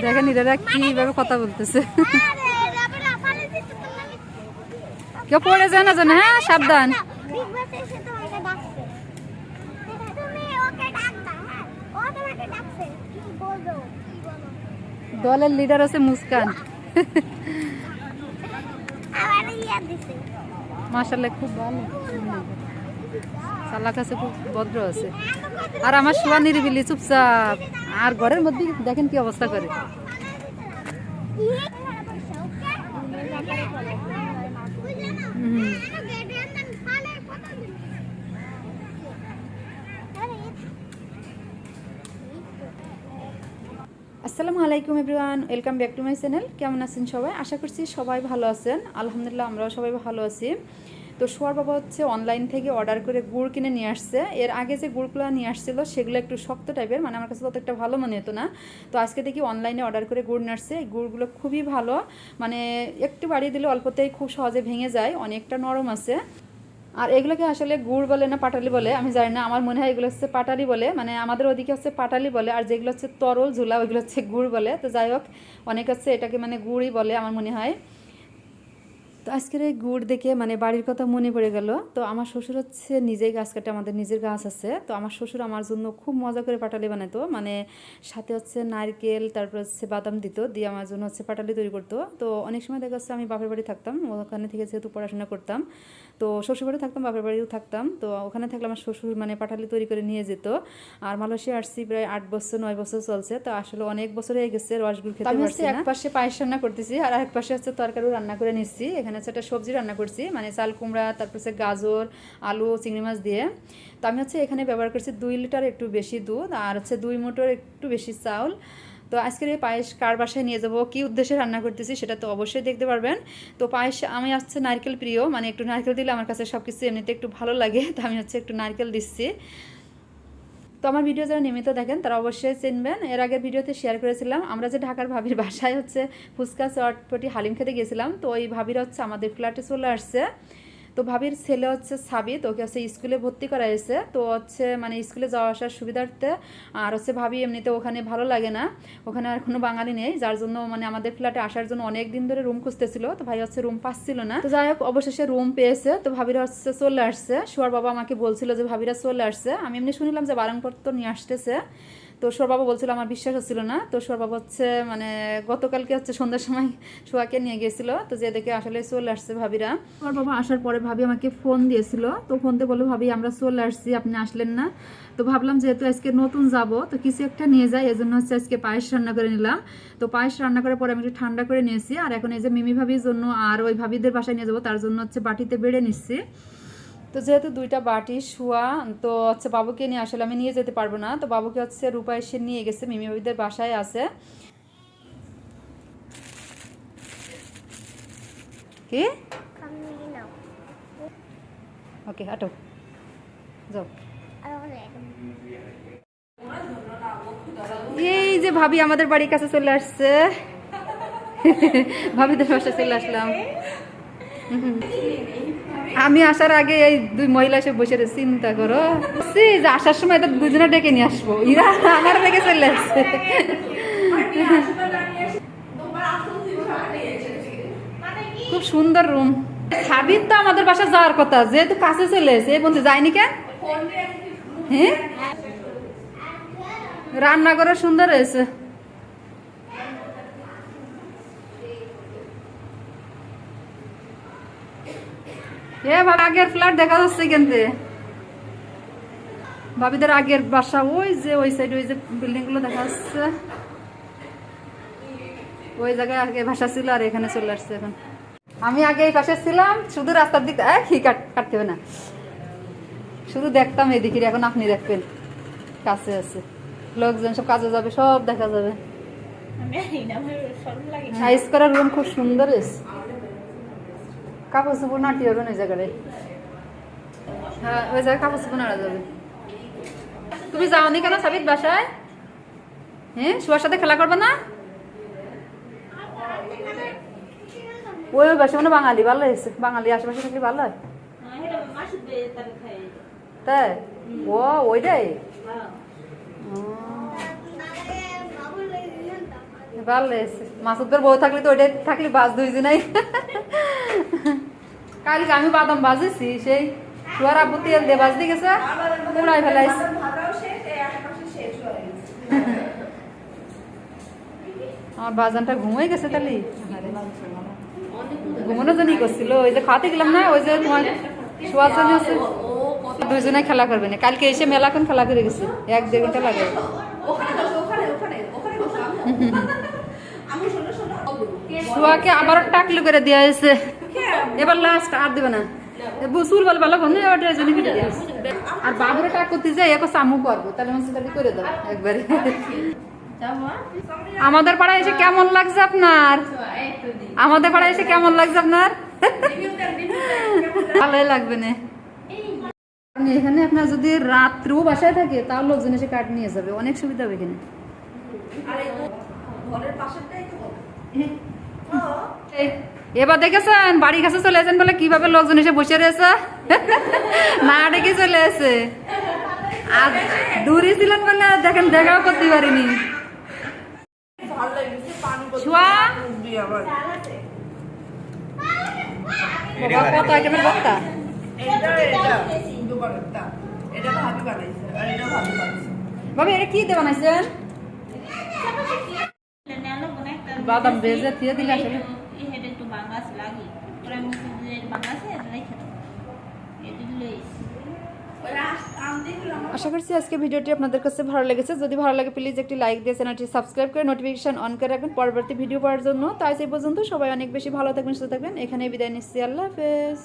দেখেন এরা কিভাবে কথা বলতেছে। কেউ পড়ে যায় না জানে। হ্যাঁ সাবধান। দলের লিডার আছে মুস্কান। মাশাআল্লাহ খুব ভালো, আল্লাহর কাছে খুব ভদ্র আছে। আর আমার শোয়া নিরিবিলি চুপচাপ, আর ঘরের মধ্যে দেখেন কি অবস্থা করে। আসসালামু আলাইকুম everyone, welcome back to my channel. কেমন আছেন সবাই? আশা করছি সবাই ভালো আছেন। আলহামদুলিল্লাহ আমরাও সবাই ভালো আছি। তো সোয়ার বাবা হচ্ছে অনলাইন থেকে অর্ডার করে গুড় কিনে নিয়ে আসছে। এর আগে যে গুড়গুলো নিয়ে আসছিল সেগুলো একটু শক্ত টাইপের, মানে আমার কাছে তত একটা ভালো মনে হতো না। তো আজকে দেখি অনলাইনে অর্ডার করে গুড় নিয়ে আসছে। এই গুড়গুলো খুবই ভালো, মানে একটু বাড়িয়ে দিলে অল্পতেই খুব সহজে ভেঙে যায়, অনেকটা নরম আছে। আর এগুলোকে আসলে গুড় বলে না পাটালি বলে আমি জানি না, আমার মনে হয় এগুলো হচ্ছে পাটালি বলে, মানে আমাদের ওদিকে হচ্ছে পাটালি বলে, আর যেগুলো হচ্ছে তরল ঝুলা ওইগুলো হচ্ছে গুড় বলে। তো যাই হোক, অনেক হচ্ছে এটাকে মানে গুড়ই বলে আমার মনে হয়। তো আজকের এই গুড় দেখে মানে বাড়ির কথা মনে পড়ে গেল। তো আমার শ্বশুর হচ্ছে নিজেই গাছ কাটে, আমাদের নিজের গাছ আছে। তো আমার শ্বশুর আমার জন্য খুব মজা করে পাটালি বানাতো, মানে সাথে হচ্ছে নারকেল তারপর হচ্ছে বাদাম দিত, দিয়ে আমার জন্য হচ্ছে পাটালি তৈরি করতো। তো অনেক সময় দেখা যাচ্ছে আমি বাপের বাড়ি থাকতাম, ওখানে থেকে যেহেতু পড়াশোনা করতাম, তো শ্বশুর বাড়ি থাকতাম, বাপের বাড়িও থাকতাম। তো ওখানে থাকলে আমার শ্বশুর মানে পাটালি তৈরি করে নিয়ে যেত। আর মালয়েশিয়া আসছি প্রায় 8 বছর 9 বছর চলছে। তো আসলে অনেক বছর হয়ে গেছে রসগুলো খেতে পারছি না। এক পাশে পায়েস রান্না করতেছি আর আরেক পাশে হচ্ছে তরকারিও রান্না করে নিচ্ছি। এখানে হচ্ছে একটা সবজি রান্না করছি, মানে চাল কুমড়া, তারপর হচ্ছে গাজর, আলু, চিংড়ি মাছ দিয়ে। তো আমি হচ্ছে এখানে ব্যবহার করছি 2 লিটার একটু বেশি দুধ, আর হচ্ছে 2 মুঠোর একটু বেশি চাউল। তো আজকের এই পায়েস কার বাসায় নিয়ে যাবো, কী উদ্দেশ্যে রান্না করতেছি সেটা তো অবশ্যই দেখতে পারবেন। তো পায়েস আমি হচ্ছে নারকেল প্রিয়, মানে একটু নারকেল দিলে আমার কাছে সব কিছু এমনিতে একটু ভালো লাগে, তো আমি হচ্ছে একটু নারকেল দিচ্ছি। তো আমার ভিডিও যারা নিয়মিত দেখেন তারা অবশ্যই চিনবেন। এর আগের ভিডিওতে শেয়ার করেছিলাম আমরা যে ঢাকার ভাবির বাসায় হচ্ছে ফুচকা চটপটি হালিম খেতে গিয়েছিলাম। তো ওই ভাবিরা হচ্ছে আমাদের ফ্ল্যাটে চলে আসছে। তো ভাবির ছেলে হচ্ছে সাবিত, ওকে হচ্ছে স্কুলে ভর্তি করা হয়েছে। তো হচ্ছে মানে স্কুলে যাওয়া আসার সুবিধার্থে, আর হচ্ছে ভাবি এমনিতে ওখানে ভালো লাগে না, ওখানে আর কোনো বাঙালি নেই, যার জন্য মানে আমাদের ফ্ল্যাটে আসার জন্য অনেক দিন ধরে রুম খুঁজতেছিল। তো ভাই হচ্ছে রুম পাচ্ছিল না। তো যাই হোক অবশেষে রুম পেয়েছে। তো ভাবিরা হচ্ছে চলে আসছে। সোয়ার বাবা আমাকে বলছিল যে ভাবিরা চলে আসছে। আমি এমনি শুনিলাম যে বারাংপত্র নিয়ে আসতেছে। তো সোয়ার বাবা বলছিল, আমার বিশ্বাস হচ্ছিল না। তো সোয়ার বাবা হচ্ছে মানে গতকালকে হচ্ছে সন্ধ্যার সময় সোয়াকে নিয়ে গেছিল। তো যে দেখে আসলে চলে আসছে ভাবিরা। সোয়ার বাবা আসার পরে ভাবি আমাকে ফোন দিয়েছিল। তো ফোন দিয়ে বললো, ভাবি আমরা চলে আসছি, আপনি আসলেন না। তো ভাবলাম যেহেতু আজকে নতুন যাব তো কিছু একটা নিয়ে যাই, এজন্য হচ্ছে আজকে পায়েস রান্না করে নিলাম। তো পায়েস রান্না করার পরে আমি একটু ঠান্ডা করে নিয়েছি। আর এখন এই যে মিমি ভাবির জন্য আর ওই ভাবিদের বাসায় নিয়ে যাবো, তার জন্য হচ্ছে বাটিতে বেড়ে নিচ্ছি। তো যেহেতু 2টা বাটি শোয়া, তো হচ্ছে বাবুকে নিয়ে আসলে আমি নিয়ে যেতে পারবো না। তো বাবুকে হচ্ছে রূপা এসে নিয়ে গেছে, মিমি ভাবিদের বাসায় আছে। কি ওকে আটো যাও। এই যে ভাবি আমাদের বাড়ির কাছে চলে আসছে, ভাবিদের বাসায় চলে আসলাম। আমি আসার আগে এই 2 মহিলা এসে বসে রে, চিন্তা করো যে আসার সময় তো 2জনে ডেকে নিয়ে আসবো, ইরা আমার রেখে চলে আসছে। খুব সুন্দর রুম। সাবিত তো আমাদের বাসা যাওয়ার কথা, যেহেতু কাছে চলে এসে বলতে যায়নি কেন। হ্যাঁ রান্না করে সুন্দর হয়েছে। আগের ফ্ল্যাট দেখা যাচ্ছে কিন্তু ভাবিদের আগের বাসা ওই যে ওই সাইড, ওই যে বিল্ডিং গুলো দেখা যাচ্ছে, ওই জায়গায় আগে বাসা ছিল আর এখানে চলে আসছে এখন। আমি আগে এই পাশে ছিলাম, শুধু রাস্তার দিকে কাটতে হবে না, শুধু দেখতাম এদিকে। এখন আপনি দেখবেন কাছে আছে, লোকজন সব কাজে যাবে, সব দেখা যাবে। সাইজ করার রুম খুব সুন্দর এসে, কাপড় চোপড় নাটি হবে না ওই জায়গায়। হ্যাঁ ওই জায়গায় কাপড় চোপড় নাড়া যাবে। তুমি যাওনি কেন সাবিত বাসায়? হ্যাঁ শুয়ার সাথে খেলা করবে না? ওই বাসা মানে বাঙালি ভালো হয়েছে, বাঙালি আশেপাশে থাকলে ভালো হয়। তাই ও ওইটাই। ভালো লেগেছে। মাসুদের বউ থাকলে তো ওইটাই থাকলে বাস দুইজনাই। কালকে আমি বাদাম বাজেছি, সেই সোয়ার আব্বু তেল দিয়ে বাজতে গেছে, পুরাই ফেলাইছে। আমার বাজানটা ঘুমাই গেছে তাহলে, ঘুমানোর জন্যই করছিল। ওই যে খাতে গেলাম না, ওই যে তোমার শোয়ার জন্য আছে, দুইজনে খেলা করবে না। কালকে এসে মেলাক্ষণ খেলা করে গেছে, 1-1.5 ঘন্টা লাগে। শোয়াকে আবারও টাকলু করে দেওয়া হয়েছে, এবার লাস্ট আর দেবে না। বুসুর বল ভালো ঘন ওটার জন্য কেটে দেওয়া হয়েছে। আর বাবুরে টাক করতে যাই এখন সামু করবো, তাহলে মনে তাহলে করে দাও একবারে। আমাদের পাড়ায় এসে কেমন লাগছে আপনার? আমাদের পাড়ায় এসে কেমন লাগছে আপনার? ভালোই লাগবে না। এখানে আপনার যদি রাত্রেও বাসায় থাকে তাও লোকজন এসে কাঠ নিয়ে যাবে, অনেক সুবিধা হবে এখানে। এবার দেখেছেন বাড়ির কাছে চলে আসেন বলে কিভাবে লোকজন এসে বসে রয়েছে, না ডেকে চলে আসে। আর দূরে ছিলেন বলে দেখেন দেখাও করতে পারিনি। কত আইটেমের বক্তা, বাবা এটা কি দিয়ে বানাইছেন? বাদাম ভেজে দিয়ে দিলে আসলে আশা করছি আজকে ভিডিওটি আপনাদের কাছে ভালো লেগেছে। যদি ভালো লাগে প্লিজ একটি লাইক দিয়ে চ্যানেলটি সাবস্ক্রাইব করে নোটিফিকেশন অন করে রাখবেন পরবর্তী ভিডিও পাওয়ার জন্য। তাই সেই পর্যন্ত সবাই অনেক বেশি ভালো থাকবেন, সুস্থ থাকবেন। এখানে বিদায় নিচ্ছি, আল্লাহ হাফেজ।